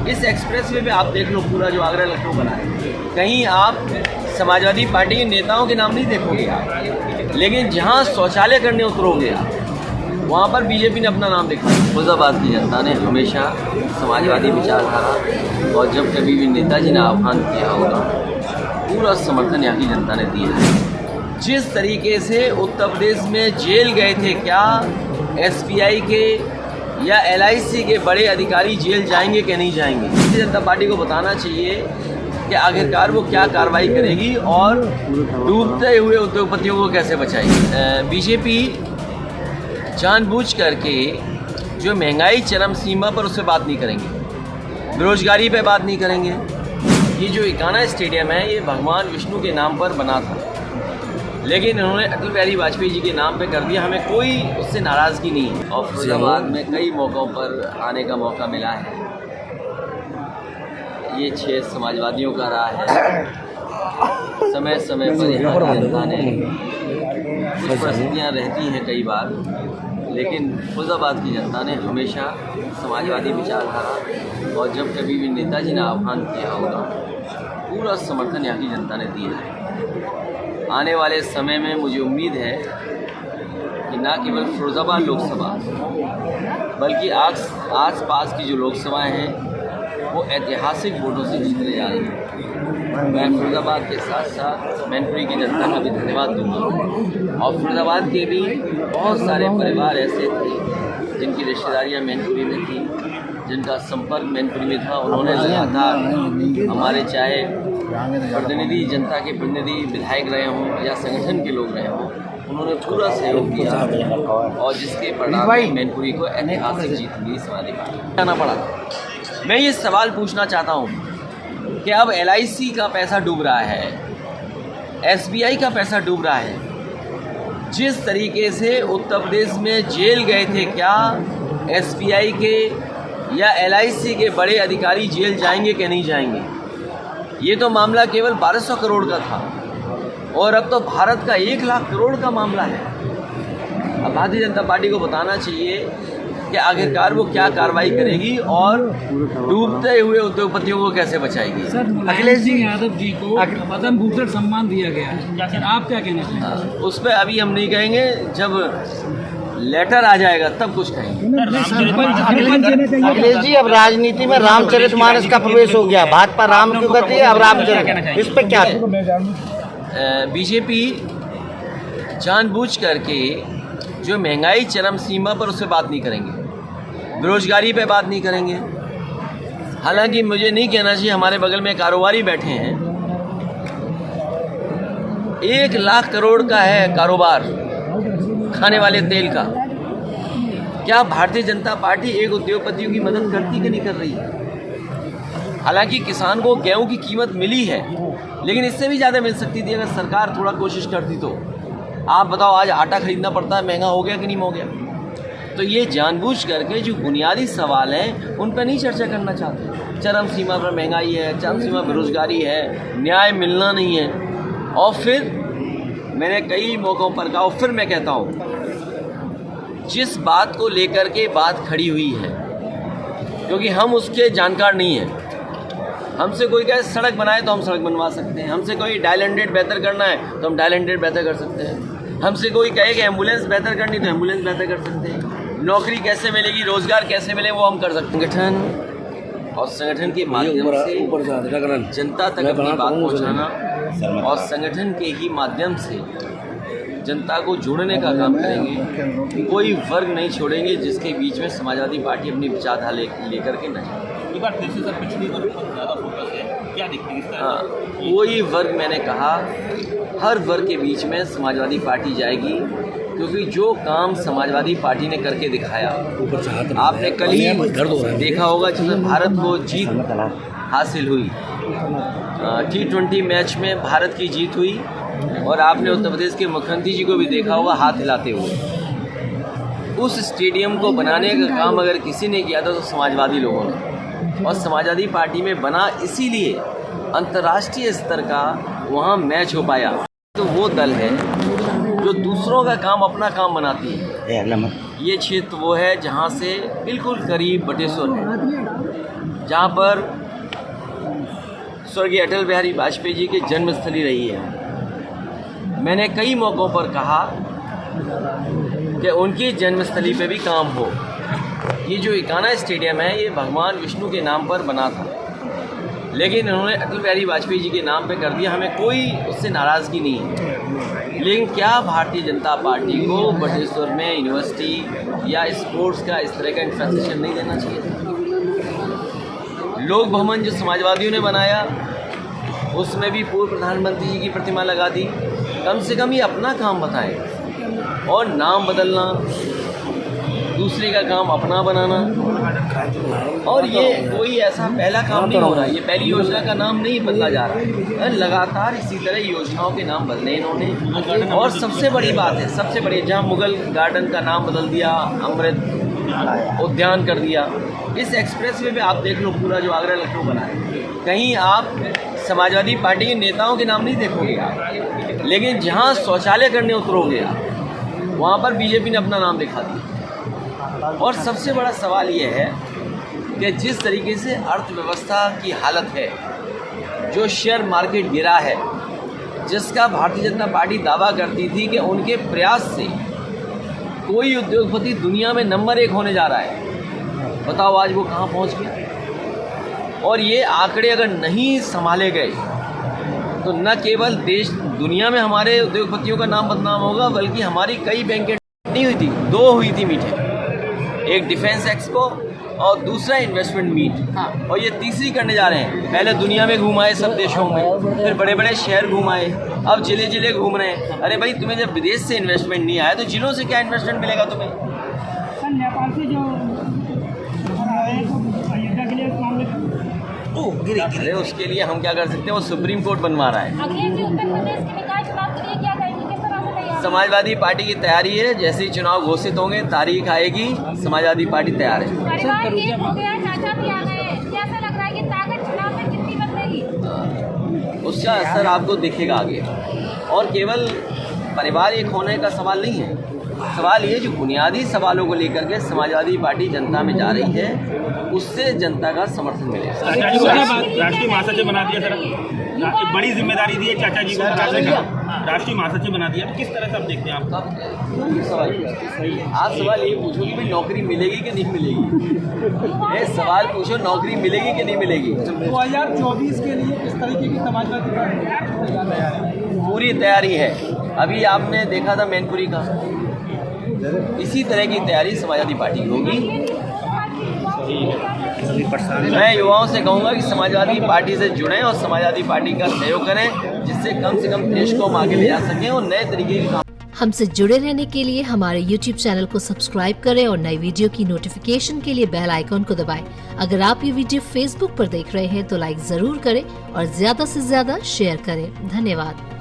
इस एक्सप्रेसवे पे आप देख लो पूरा जो आगरा लखनऊ बना है, कहीं आप समाजवादी पार्टी के नेताओं के नाम नहीं देखोगे आप, लेकिन जहाँ शौचालय करने उतरोगे आप वहाँ पर बीजेपी ने अपना नाम लिखा। फैज़ाबाद की जनता ने हमेशा समाजवादी विचारधारा और जब कभी भी नेताजी ने आह्वान किया होगा पूरा समर्थन यहाँ की जनता ने दिया है। जिस तरीके से उत्तर प्रदेश में जेल गए थे, क्या SBI के या LIC के बड़े अधिकारी जेल जाएंगे कि नहीं जाएंगे? भारतीय जनता पार्टी को बताना चाहिए कि आखिरकार वो क्या कार्रवाई करेगी और डूबते हुए उद्योगपतियों को कैसे बचाएगी। बीजेपी जानबूझ करके जो महंगाई चरम सीमा पर उस पर बात नहीं करेंगे, बेरोजगारी पे बात नहीं करेंगे। ये जो इकाना स्टेडियम है ये भगवान विष्णु के नाम पर बना था, लेकिन इन्होंने अटल बिहारी वाजपेयी जी के नाम पे कर दिया। हमें कोई उससे नाराज़गी नहीं है और फैज़ाबाद में कई मौक़ों पर आने का मौका मिला है। ये 6 समाजवादियों का रहा है। समय समय पर यहाँ की जनता ने कुछ परिस्थितियाँ रहती हैं कई बार, लेकिन फैज़ाबाद की जनता ने हमेशा समाजवादी विचारधारा और जब कभी भी नेताजी ने आह्वान किया होगा पूरा समर्थन यहाँ की जनता ने दिया है। आने वाले समय में मुझे उम्मीद है कि न केवल फैज़ाबाद लोकसभा बल्कि आस पास की जो लोकसभाएं हैं वो ऐतिहासिक वोटों से जीतने जा रही हैं। मैं फैज़ाबाद के साथ साथ मैनपुरी की जनता का भी धन्यवाद दूँगा। और फैज़ाबाद के भी बहुत सारे परिवार ऐसे थे जिनकी रिश्तेदारियाँ मैनपुरी में थी, जिनका संपर्क मैनपुरी में था। उन्होंने लगातार हमारे चाहे प्रतिनिधि, जनता के प्रतिनिधि, विधायक रहे हों या संगठन के लोग रहे हों, उन्होंने पूरा सहयोग किया और जिसके परिणाम में मैनपुरी को ऐतिहासिक जीत मिली समाजवादी पार्टी जाना पड़ा। मैं ये सवाल पूछना चाहता हूँ कि अब LIC का पैसा डूब रहा है, SBI का पैसा डूब रहा है। जिस तरीके से उत्तर प्रदेश में जेल गए थे, क्या SBI के या LIC के बड़े अधिकारी जेल जाएंगे कि नहीं जाएंगे? ये तो मामला केवल 1200 करोड़ का था और अब तो भारत का 1 लाख करोड़ का मामला है। अब भारतीय जनता पार्टी को बताना चाहिए कि आखिरकार वो क्या कार्रवाई करेगी और डूबते हुए उद्योगपतियों को कैसे बचाएगी। सर, अखिलेश सिंह यादव जी को पद्म भूषण सम्मान दिया गया है, सर आप क्या कहना चाहेंगे? उस पर अभी हम नहीं कहेंगे, जब लेटर आ जाएगा तब कुछ कहेंगे। अखिलेश जी, अब राजनीति में रामचरितमानस का प्रवेश हो गया, भाजपा राम क्यों करती है, अब रामचरित, इस पर क्या है? बीजेपी जानबूझ करके जो महंगाई चरम सीमा पर उस पर बात नहीं करेंगे, बेरोजगारी पे बात नहीं करेंगे। हालांकि मुझे नहीं कहना चाहिए, हमारे बगल में कारोबारी बैठे हैं, 1 लाख करोड़ का है कारोबार खाने वाले तेल का। क्या भारतीय जनता पार्टी एक उद्योगपतियों की मदद करती कि नहीं कर रही है? हालांकि किसान को गेहूं की कीमत मिली है, लेकिन इससे भी ज़्यादा मिल सकती थी अगर सरकार थोड़ा कोशिश करती तो। आप बताओ, आज आटा खरीदना पड़ता है, महंगा हो गया कि नहीं हो गया? तो ये जानबूझ करके जो बुनियादी सवाल हैं उन पर नहीं चर्चा करना चाहते। चरम सीमा पर महंगाई है, चरम सीमा बेरोजगारी है, न्याय मिलना नहीं है। और फिर मैंने कई मौक़ों पर कहा और फिर मैं कहता हूँ, जिस बात को लेकर के बात खड़ी हुई है, क्योंकि हम उसके जानकार नहीं हैं। हमसे कोई कहे सड़क बनाए तो हम सड़क बनवा सकते हैं, हमसे कोई डायल एंड बेहतर करना है तो हम डायल एंड बेहतर कर सकते हैं, हमसे कोई कहे कि एम्बुलेंस बेहतर करनी तो एम्बुलेंस बेहतर कर सकते हैं, नौकरी कैसे मिलेगी, रोज़गार कैसे मिले वो हम कर सकते हैं। संगठन और संगठन के माध्यम से जनता तक अपनी बात पहुँचाना और संगठन के ही माध्यम से जनता को जोड़ने का काम करेंगे। कोई वर्ग नहीं छोड़ेंगे जिसके बीच में समाजवादी पार्टी अपनी विचारधारा लेकर के न जाए। हाँ, कोई वर्ग, मैंने कहा हर वर्ग के बीच में समाजवादी पार्टी जाएगी, क्योंकि जो काम समाजवादी पार्टी ने करके दिखाया, आपने कल ही देखा होगा जिसमें भारत को जीत हासिल हुई, T20 मैच में भारत की जीत हुई, और आपने उत्तर प्रदेश के मुख्यमंत्री जी को भी देखा होगा हाथ हिलाते हुए। उस स्टेडियम को बनाने का काम अगर किसी ने किया था तो समाजवादी लोगों ने, और समाजवादी पार्टी में बना इसीलिए अंतर्राष्ट्रीय स्तर का वहाँ मैच हो पाया। तो वो दल है जो दूसरों का काम अपना काम बनाती है। ये क्षेत्र वो है जहाँ से बिल्कुल करीब बटेश्वर है, जहाँ पर स्वर्गीय अटल बिहारी वाजपेयी जी की जन्मस्थली रही है। मैंने कई मौक़ों पर कहा कि उनकी जन्मस्थली पे भी काम हो। ये जो इकाना स्टेडियम है ये भगवान विष्णु के नाम पर बना था, लेकिन इन्होंने अटल बिहारी वाजपेयी जी के नाम पे कर दिया। हमें कोई उससे नाराज़गी नहीं है, लेकिन क्या भारतीय जनता पार्टी को बटेश्वर में यूनिवर्सिटी या स्पोर्ट्स का इस तरह का इंफ्रास्ट्रक्चर नहीं देना चाहिए? लोक भवन जो समाजवादियों ने बनाया उसमें भी पूर्व प्रधानमंत्री जी की प्रतिमा लगा दी। कम से कम ये अपना काम बताएं, और नाम बदलना, दूसरे का काम अपना बनाना, और ये कोई ऐसा पहला काम नहीं हो रहा है। ये पहली योजना का नाम नहीं बदला जा रहा है, लगातार इसी तरह योजनाओं के नाम बदले इन्होंने। और सबसे बड़ी बात है, सबसे बड़ी, जहाँ मुगल गार्डन का नाम बदल दिया, अमृत उद्यान कर दिया। इस एक्सप्रेसवे पे आप देख लो, पूरा जो आगरा लखनऊ बना है, कहीं आप समाजवादी पार्टी के नेताओं के नाम नहीं देखोगे आप, लेकिन जहाँ शौचालय करने उतरोगे आप, वहाँ पर बीजेपी ने अपना नाम दिखा दिया। और सबसे बड़ा सवाल ये है कि जिस तरीके से अर्थव्यवस्था की हालत है, जो शेयर मार्केट गिरा है, जिसका भारतीय जनता पार्टी दावा करती थी कि उनके प्रयास से कोई उद्योगपति दुनिया में नंबर 1 होने जा रहा है, बताओ आज वो कहाँ पहुँच गया। और ये आंकड़े अगर नहीं संभाले गए तो न केवल देश दुनिया में हमारे उद्योगपतियों का नाम बदनाम होगा, बल्कि हमारी कई बैंकें नहीं हुई थी, 2 हुई थी मीटिंग, एक डिफेंस एक्सपो और दूसरा इन्वेस्टमेंट मीट, और ये तीसरी करने जा रहे हैं। पहले दुनिया में घुमाए सब देशों में, फिर बड़े बड़े शहर घुमाए, अब जिले जिले घूम रहे हैं। अरे भाई, तुम्हें जब विदेश से इन्वेस्टमेंट नहीं आया तो जिलों से क्या इन्वेस्टमेंट मिलेगा तुम्हें? नेपाल से जो अयोध्या के लिए मामले, अरे उसके लिए हम क्या कर सकते हैं, वो सुप्रीम कोर्ट बनवा रहा है। अखिलेश जी उत्तर प्रदेश के निकाय चुनाव के लिए क्या करेंगे, किस तरह से तैयार? समाजवादी पार्टी की तैयारी है, जैसे ही चुनाव घोषित होंगे, तारीख आएगी, समाजवादी पार्टी तैयार है। परिवार एक हो गया, चाचा भी आ गए, कैसा लग रहा है कि ताकत चुनाव में कितनी बदलेगी? उसका असर आपको दिखेगा आगे। और केवल परिवार एक होने का सवाल नहीं है, सवाल ये जो बुनियादी सवालों को लेकर के समाजवादी पार्टी जनता में जा रही है, उससे जनता का समर्थन मिलेगा। राष्ट्रीय महासचिव बना दिया सर, बड़ी जिम्मेदारी दी है चाचा जी को, राष्ट्रीय महासचिव बना दिया, तो किस तरह से आप देखते हैं? आप सवाल ये पूछो कि भाई नौकरी मिलेगी कि नहीं मिलेगी। ये सवाल पूछो, नौकरी मिलेगी कि नहीं मिलेगी। 2024 के लिए किस तरीके की समाजवादी पार्टी पूरी तैयारी है। अभी आपने देखा था मैनपुरी का, इसी तरह की तैयारी समाजवादी पार्टी की होगी। मैं युवाओं से कहूँगा कि समाजवादी पार्टी से जुड़ें और समाजवादी पार्टी का सहयोग करें, जिससे कम से कम देश को हम आगे ले जा सकें और नए तरीके के काम। हमसे जुड़े रहने के लिए हमारे YouTube चैनल को सब्सक्राइब करें और नई वीडियो की नोटिफिकेशन के लिए बेल आइकॉन को दबाएं। अगर आप ये वीडियो Facebook पर देख रहे हैं तो लाइक जरूर करें और ज्यादा से ज्यादा शेयर करें। धन्यवाद।